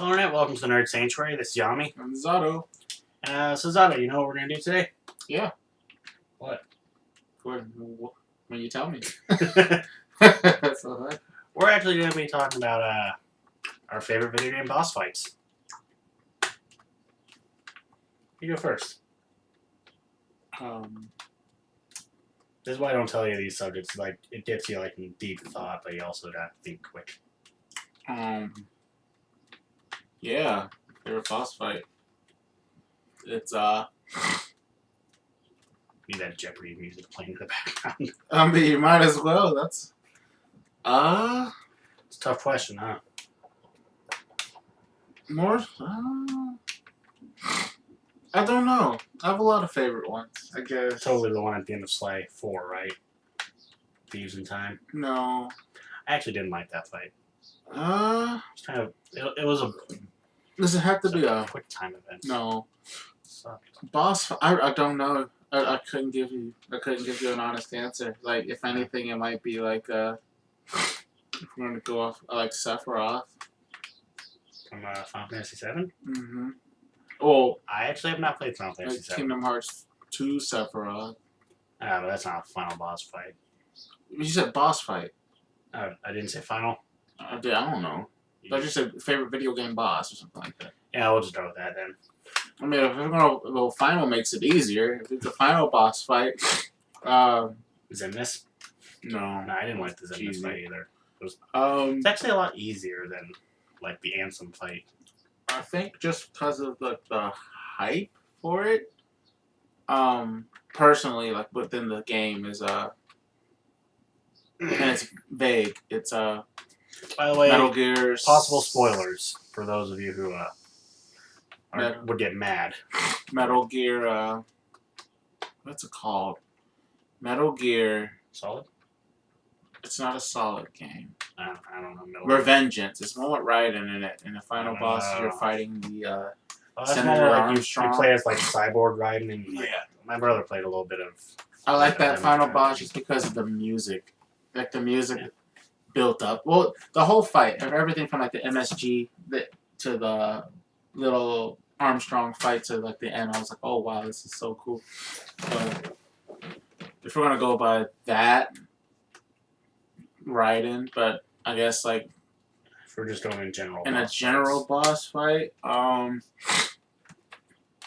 Hello, Internet. Welcome to the Nerd Sanctuary. This is Yami. I'm Zato. So, Zato, you know what we're going to do today? Yeah. What? When you tell me. So, We're actually going to be talking about our favorite video game boss fights. You go first. This is why I don't tell you these subjects. Like, it gets you like in deep thought, but you also have to think quick. Yeah, favorite boss fight. It's Need that Jeopardy music playing in the background. I mean, you might as well. That's It's a tough question, huh? more. I don't know. I have a lot of favorite ones. I guess. Totally the one at the end of Sly 4, right? Thieves in Time. No. I actually didn't like that fight. Does It's kind of it was a it have to be a quick time event. no Sucked. boss? I don't know. I couldn't give you an honest answer. Like, if anything, it might be like if we're gonna go off like Sephiroth. From Final Fantasy VII? Mm-hmm. Oh, I actually have not played Final like Fantasy VII. Kingdom Hearts 2 Sephiroth. But that's not a final boss fight. You said boss fight. I didn't say final. I don't know. I just said favorite video game boss or something like that. Yeah, we'll just go with that then. I mean, if we're gonna, well, final makes it easier. If it's a final boss fight, Xemnas? no. No, I didn't like the Xemnas Easy. fight either. It's actually a lot easier than like the Ansem fight. I think just because of the hype for it, personally, like within the game is and it's vague. It's By the way, Metal Gear. possible spoilers for those of you who would get mad. Metal Gear. What's it called? Metal Gear. Solid? It's not a Solid game. I don't know. Revengeance. It's one with Raiden in it. And the final boss, you're fighting the. That's Senator more like Armstrong. you play as like Cyborg Raiden, and like, Yeah. my brother played a little bit of. I like that final Yeah. boss just because of the music. Like, the music built up. Well, the whole fight, everything from like the MSG to the little Armstrong fight to like the end, I was like, oh wow, this is so cool. But if we're gonna go by that, Raiden, but I guess like If we're just going in general. in a boss general fights. boss fight,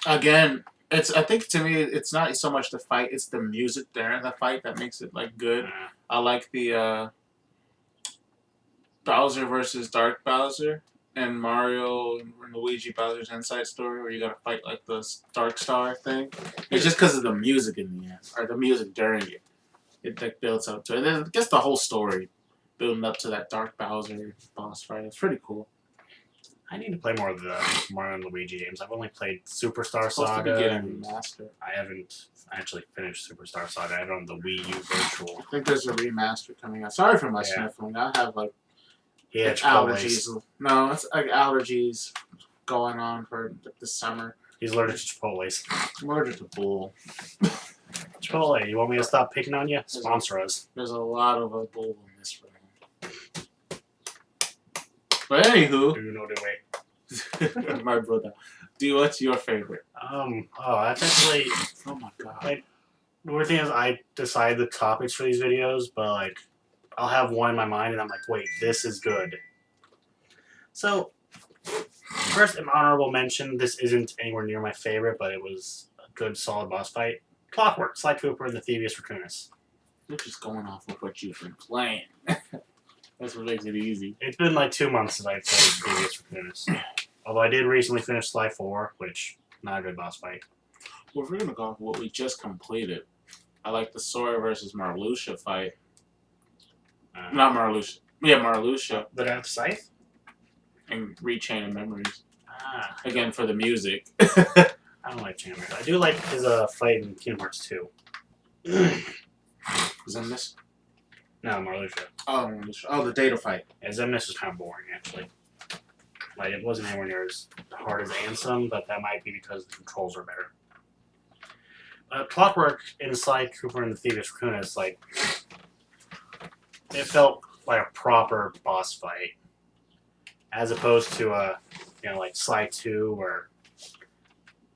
again, I think to me it's not so much the fight, it's the music there in the fight that makes it like good. I like the Bowser versus Dark Bowser and Mario and Luigi Bowser's Inside Story, where you gotta fight like the Dark Star thing. It's just because of the music in the end, or the music during it. It like builds up to it. And then I guess the whole story building up to that Dark Bowser boss fight. It's pretty cool. I need to play more of the Mario and Luigi games. I've only played Superstar It's supposed to be Saga. getting And remastered. I haven't actually finished Superstar Saga. I have it on the Wii U Virtual. I think there's a remaster coming out. Sorry for my Yeah. sniffling. I have like Yeah, allergies. No, it's like allergies going on for like, the summer. He's allergic to Chipotle's. I'm allergic to bull. Chipotle, you want me to stop picking on you? Sponsor us. There's a lot of bull in this room. But anywho, Do no do way. my brother, what's your favorite? That's actually. Oh my god. The weird thing is, I decide the topics for these videos, but like, I'll have one in my mind, and I'm like, wait, this is good. So, first, an honorable mention. This isn't anywhere near my favorite, but it was a good, solid boss fight. Clockwork, Sly Cooper, and the Thievius Raccoonus. You're just going off of what you've been playing. That's what makes it easy. It's been like 2 months since I played Thievius Raccoonus. Although I did recently finish Sly 4, which, not a good boss fight. Well, if we're gonna go off of what we just completed, I like the Sora versus Marluxia fight. Not Marluxia. Yeah, Marluxia. But I have Scythe? And Rechain of Memories. Ah, Again, for the music. I don't like Chandler. I do like his fight in Kingdom Hearts 2. Xemnas? No, Marluxia. Oh, Marluxia. Oh, the data fight. Yeah, Xemnas was kind of boring, actually. Like, it wasn't anywhere near as hard as Ansem, but that might be because the controls are better. Clockwork in Sly Cooper and the Thievius Raccoonus, like, it felt like a proper boss fight. as opposed to like Sly 2, where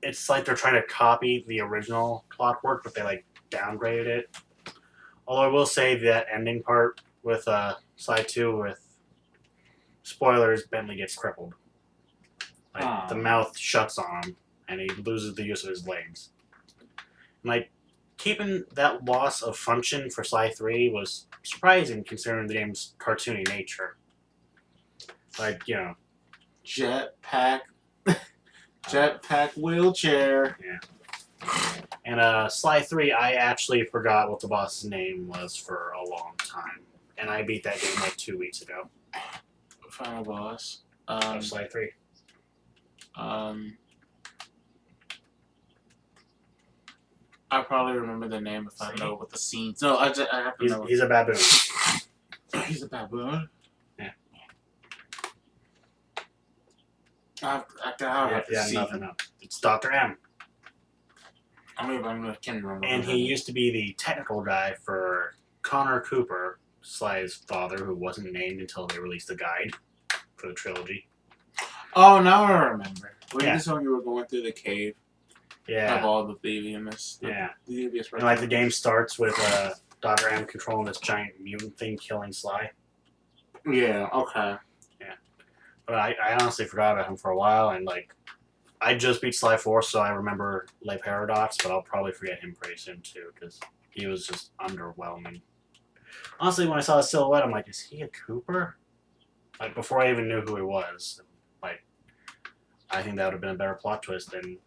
it's like they're trying to copy the original Clockwork, but they like downgraded it. Although I will say that ending part with Sly 2 with spoilers, Bentley gets crippled. Like the mouth shuts on him, and he loses the use of his legs. And, like keeping that loss of function for Sly 3 was surprising considering the game's cartoony nature. Like Jetpack wheelchair. And Sly 3, I actually forgot what the boss's name was for a long time. And I beat that game like 2 weeks ago. Final boss. Of Sly 3. I probably remember the name if I know what the scenes. No, I have to know. He's a baboon. He's a baboon? Yeah. I have to see nothing him. else. It's Dr. M. I can't remember. And he used to be the technical guy for Connor Cooper, Sly's father, who wasn't named until they released the guide for the trilogy. Oh, now I remember. Wasn't Yeah. this when you were going through the cave of Yeah. all the devious? Yeah. Devious And like the game starts with Dr. M controlling this giant mutant thing killing Sly. Yeah. Okay. But I honestly forgot about him for a while, and like I just beat Sly 4, so I remember Le Paradox, but I'll probably forget him pretty soon too, because he was just underwhelming. Honestly, when I saw his silhouette, I'm like, is he a Cooper? Like before I even knew who he was. Like I think that would have been a better plot twist than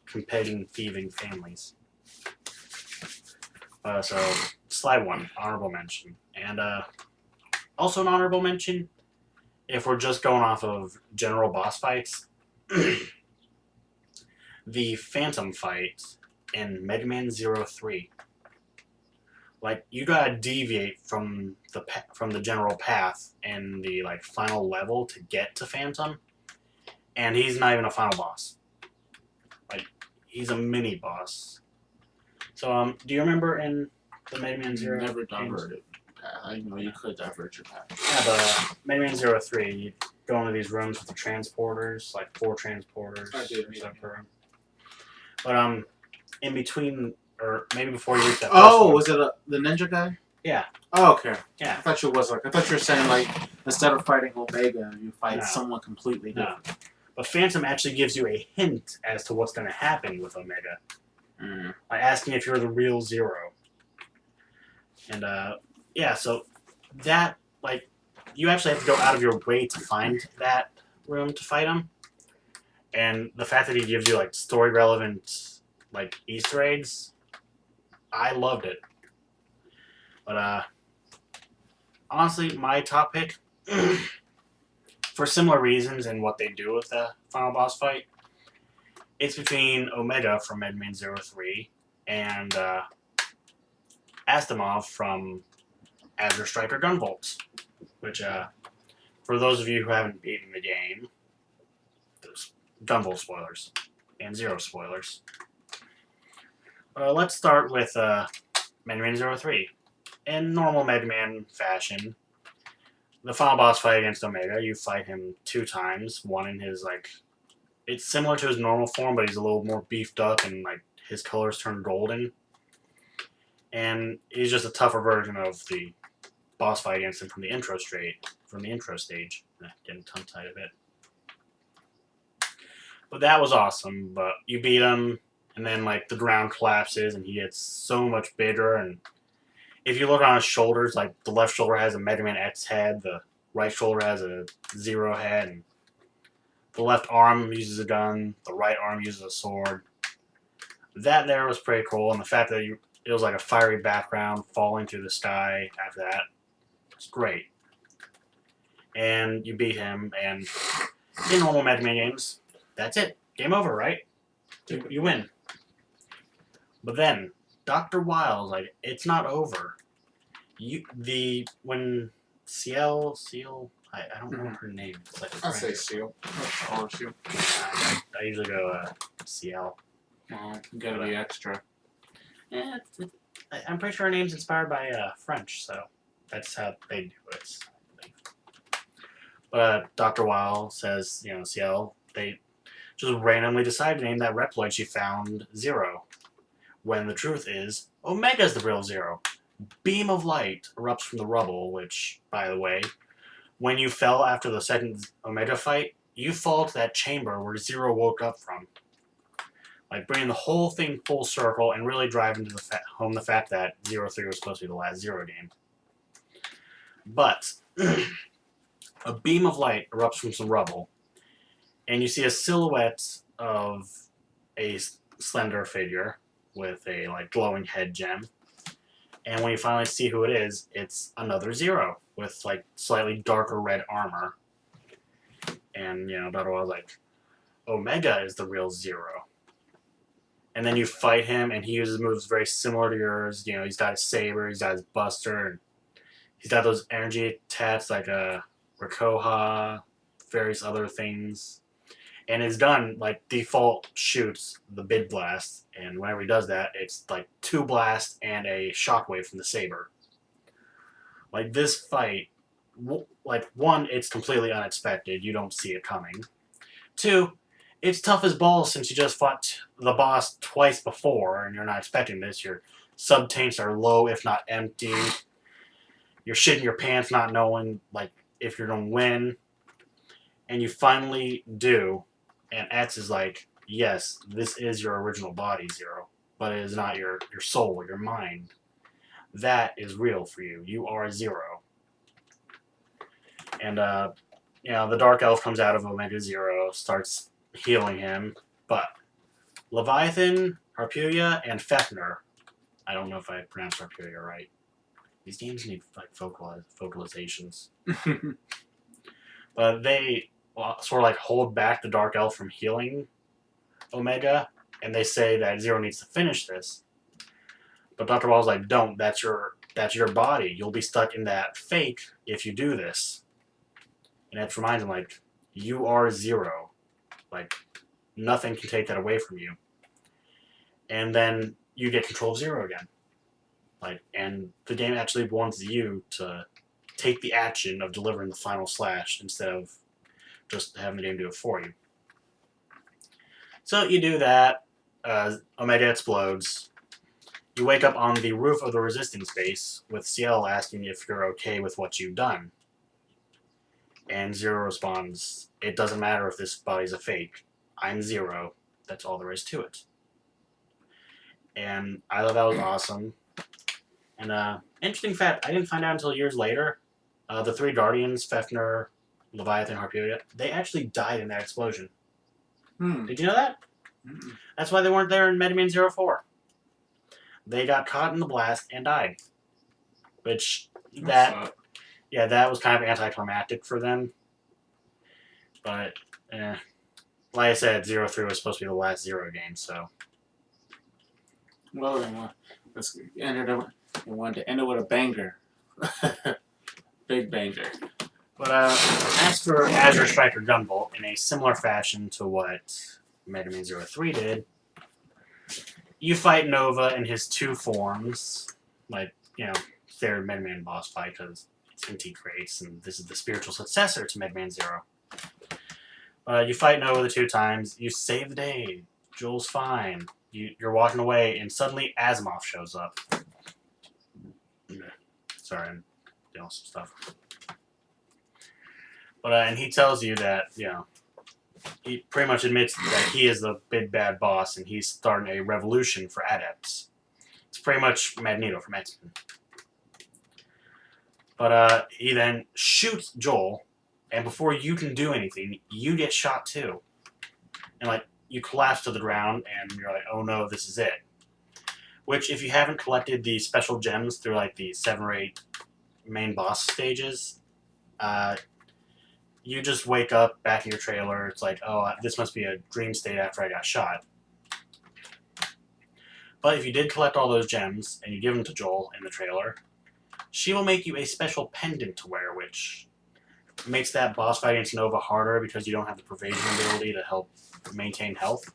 competing thieving families. So Sly 1, honorable mention, and also an honorable mention. If we're just going off of general boss fights, the Phantom fight in Mega Man 03. Like you gotta deviate from the general path in the like final level to get to Phantom, and he's not even a final boss. Like he's a mini boss. So do you remember in the Mega Man 0? Never diverted. I know you could divert your path. Yeah, but Mega Man 03, you go into these rooms with the transporters, like 4 transporters I did, or yeah. something per room. But in between, or maybe before you reach that. Oh, first one, was it the ninja guy? Yeah. Oh, okay. Yeah. I thought you were saying like instead of fighting Omega, you fight No. someone completely No. different. But Phantom actually gives you a hint as to what's going to happen with Omega by asking if you're the real Zero. And yeah, so that like you actually have to go out of your way to find that room to fight him. And the fact that he gives you like story relevant like Easter eggs, I loved it. But honestly, my top pick for similar reasons and what they do with the final boss fight, it's between Omega from Mega Man 03 and Astomov from Azure Striker Gunvolt, which for those of you who haven't beaten the game, there's Gunvolt spoilers and Zero spoilers. Let's start with Mega Man 03. In normal Mega Man fashion, the final boss fight against Omega, you fight him 2 times. One in his like, it's similar to his normal form, but he's a little more beefed up and like his colors turn golden. And he's just a tougher version of the boss fight against him from the intro stage. Getting tongue tied a bit. But that was awesome. But you beat him, and then like the ground collapses, and he gets so much bigger. And if you look on his shoulders, like the left shoulder has a Mega Man X head, the right shoulder has a Zero head, and the left arm uses a gun, the right arm uses a sword. That there was pretty cool, and the fact that it was like a fiery background falling through the sky after that, it's great. And you beat him, and in normal Mega Man games, that's it. Game over, right? You win. But then, Dr. Wiles, like, it's not over. When Ciel, I don't know her name. It's like I'll say French. Seal. Or Seal. I usually go Ciel. Well, you gotta be extra. Yeah, I'm pretty sure her name's inspired by French, so that's how they do it. But Dr. Weil says, Ciel, they just randomly decided to name that Reploid she found Zero, when the truth is Omega's the real Zero. Beam of light erupts from the rubble, which, by the way, when you fell after the second Omega fight, you fall to that chamber where Zero woke up from. Like, bringing the whole thing full circle and really driving to home the fact that Zero 3 was supposed to be the last Zero game. But a beam of light erupts from some rubble, and you see a silhouette of a slender figure with a glowing head gem. And when you finally see who it is, it's another Zero with slightly darker red armor. And Dr. was like, Omega is the real Zero. And then you fight him, and he uses moves very similar to yours. He's got his saber, he's got his buster, and he's got those energy attacks like a Rakoha, various other things. And his gun, default shoots the Bid Blast, and whenever he does that, it's 2 blasts and a shockwave from the saber. This fight, one, it's completely unexpected. You don't see it coming. 2, it's tough as balls since you just fought the boss twice before, and you're not expecting this. Your sub-tanks are low, if not empty. You're shitting your pants not knowing, if you're going to win. And you finally do. And X is like, yes, this is your original body, Zero, but it is not your soul, your mind. That is real for you. You are Zero. And, the Dark Elf comes out of Omega Zero, starts healing him, but Leviathan, Harpulia, and Fefner, I don't know if I pronounced Harpulia right. These games need, vocalizations. But they sort of hold back the Dark Elf from healing Omega, and they say that Zero needs to finish this. But Dr. Wall's like, don't, that's your body. You'll be stuck in that fate if you do this. And it reminds him, you are Zero. Nothing can take that away from you. And then you get control of Zero again. And the game actually wants you to take the action of delivering the final slash instead of just having the game do it for you. So you do that. Omega explodes. You wake up on the roof of the resistance base with Ciel asking if you're okay with what you've done. And Zero responds, it doesn't matter if this body's a fake. I'm Zero. That's all there is to it. And I thought that was awesome. And interesting fact, I didn't find out until years later. The 3 Guardians, Fefner, Leviathan, Harpulia, they actually died in that explosion. Did you know that? Mm-mm. That's why they weren't there in Mega Man 04. They got caught in the blast and died. Which, that was kind of anticlimactic for them. But, like I said, 03 was supposed to be the last Zero game, so. Well, let's end it. We wanted to end it with a banger. Big banger. But as for Azure Striker Gunvolt, in a similar fashion to what Mega Man 03 did, you fight Nova in his 2 forms. Their Mega Man boss fight, because it's Integrates, and this is the spiritual successor to Mega Man 0. You fight Nova the 2 times, you save the day, Joel's fine, you're walking away, and suddenly Asimov shows up. Sorry, I'm doing some stuff. But and he tells you that, he pretty much admits that he is the big bad boss and he's starting a revolution for adepts. It's pretty much Magneto from X-Men. But he then shoots Joel, and before you can do anything, you get shot too. And you collapse to the ground and you're like, oh no, this is it. Which, if you haven't collected the special gems through the 7 or 8 main boss stages, you just wake up back in your trailer. It's oh, this must be a dream state after I got shot. But if you did collect all those gems and you give them to Joel in the trailer, she will make you a special pendant to wear, which makes that boss fight against Nova harder because you don't have the Pervasion ability to help maintain health.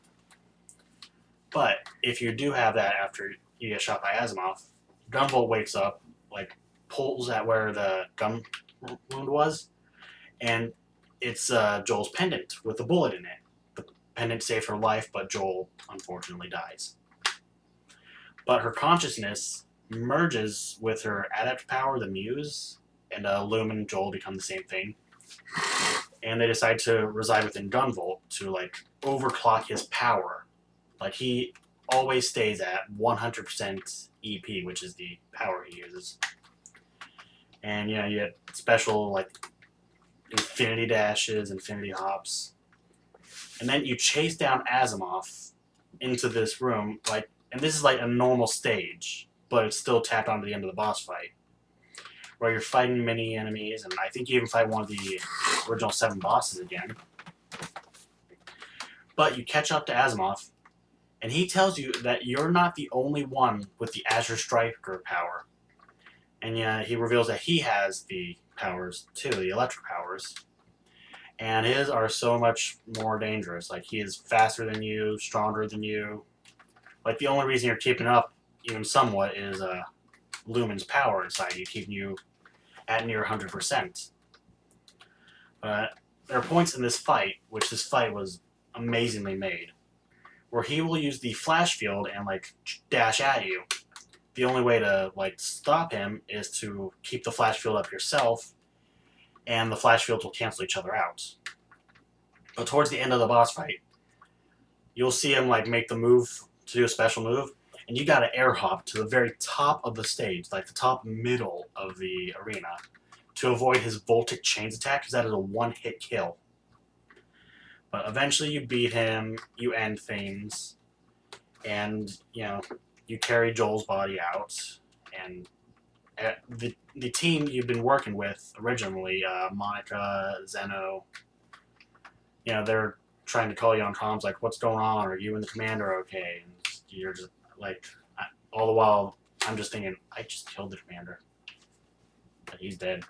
But if you do have that after you get shot by Asimov, Gunvolt wakes up, pulls at where the gun wound was, and it's Joel's pendant with a bullet in it. The pendant saved her life, but Joel unfortunately dies. But her consciousness merges with her adept power, the Muse, and Lumen and Joel become the same thing. And they decide to reside within Gunvolt to like overclock his power. Like he always stays at 100% EP, which is the power he uses. And you get special like infinity dashes, infinity hops, and then you chase down Asimov into this room, like, and this is like a normal stage, but it's still tapped onto the end of the boss fight, where you're fighting many enemies, and I think you even fight one of the original 7 bosses again. But you catch up to Asimov, and he tells you that you're not the only one with the Azure Striker power. And yeah, he reveals that he has the powers too, the electric powers. And his are so much more dangerous. Like, he is faster than you, stronger than you. Like, the only reason you're keeping up, even somewhat, is Lumen's power inside you, keeping you at near 100%. But there are points in this fight, which this fight was amazingly made, where he will use the flash field and, like, dash at you. The only way to, like, stop him is to keep the flash field up yourself, and the flash fields will cancel each other out. But towards the end of the boss fight, you'll see him like make the move to do a special move, and you gotta air hop to the very top of the stage, like the top middle of the arena, to avoid his Voltic Chains attack, because that is a one-hit kill. But eventually you beat him, you end things, and you carry Joel's body out, and the team you've been working with originally, Monica, Zeno, they're trying to call you on comms like, what's going on? Are you and the commander okay? And you're just like, all the while, I'm just thinking, I just killed the commander. But he's dead.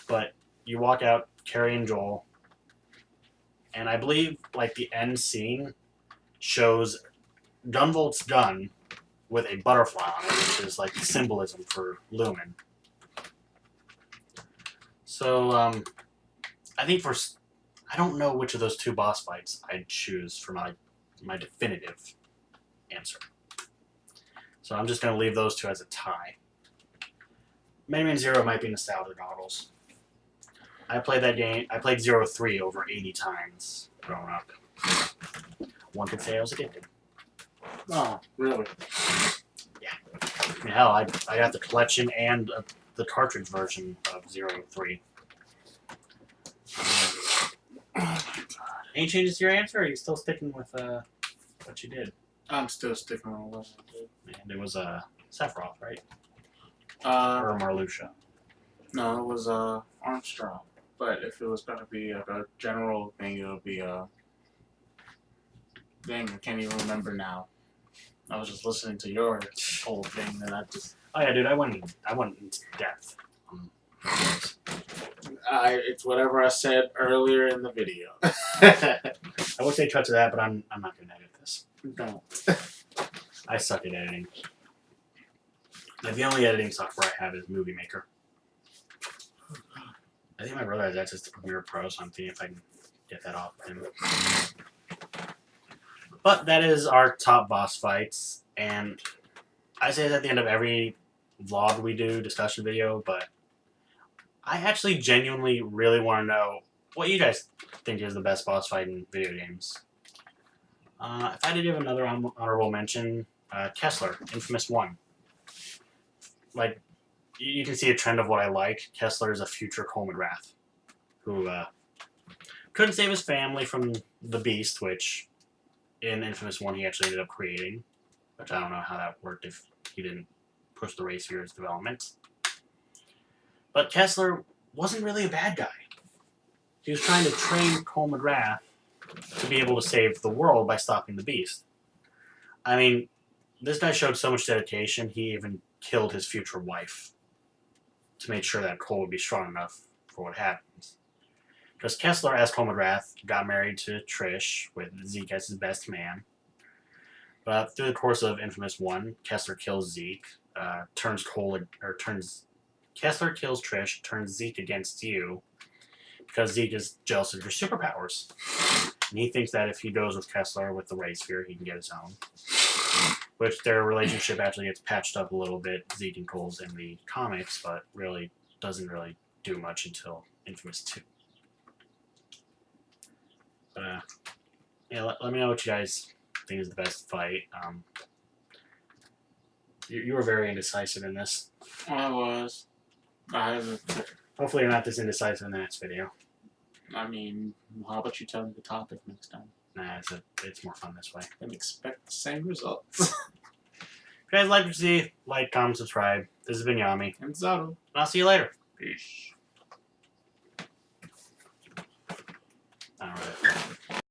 But you walk out carrying Joel, and I believe like the end scene shows Gunvolt's gun with a butterfly on it, which is like symbolism for Lumen. So I think I don't know which of those 2 boss fights I'd choose for my definitive answer. So I'm just going to leave those 2 as a tie. Mega Man Zero might be nostalgia goggles. I played that game. I played Zero 3 over 80 times growing up. One could say I was addicted. Oh, really? Yeah. I mean, hell, I got the collection and the cartridge version of Zero 3. Any changes to your answer, or are you still sticking with what you did? I'm still sticking on what I did. And it was Sephiroth, right? Or Or Marluxia. no, it was Armstrong. But if it was gonna be like a general thing, it would be dang, I can't even remember now. I was just listening to your whole thing, and I just. Oh yeah, dude, I went into depth. It's whatever I said earlier in the video. I would say cut to that, but I'm not gonna edit this. Don't. I suck at editing. Like, the only editing software I have is Movie Maker. I think my brother has access to Premiere Pro, so I'm thinking if I can get that off him. But that is our top boss fights, and I say that at the end of every vlog we do, discussion video, but I actually genuinely really want to know what you guys think is the best boss fight in video games. If I had to give another honorable mention, Kessler, Infamous 1. Like, you can see a trend of what I like. Kessler is a future Coleman Wrath, who couldn't save his family from the Beast, which in Infamous 1 he actually ended up creating, which I don't know how that worked if he didn't push the race hero's development. But Kessler wasn't really a bad guy. He was trying to train Coleman Wrath to be able to save the world by stopping the Beast. I mean, this guy showed so much dedication, he even killed his future wife to make sure that Cole would be strong enough for what happens. Because Kessler, as Coleman Wrath, got married to Trish, with Zeke as his best man. But through the course of Infamous 1, Kessler kills Zeke, Kessler kills Trish, turns Zeke against you, because Zeke is jealous of your superpowers. And he thinks that if he goes with Kessler with the Ray Sphere, he can get his own. Which their relationship actually gets patched up a little bit, Zeke and Cole's in the comics, but really doesn't really do much until Infamous 2. But, yeah, let me know what you guys think is the best fight. You were very indecisive in this. I was. Hopefully you're not this indecisive in the next video. I mean, how about you tell me the topic next time? Nah, it's more fun this way. And expect the same results. If you guys like what you see, like, comment, subscribe. This has been Yami. And Zaro. And I'll see you later. Peace.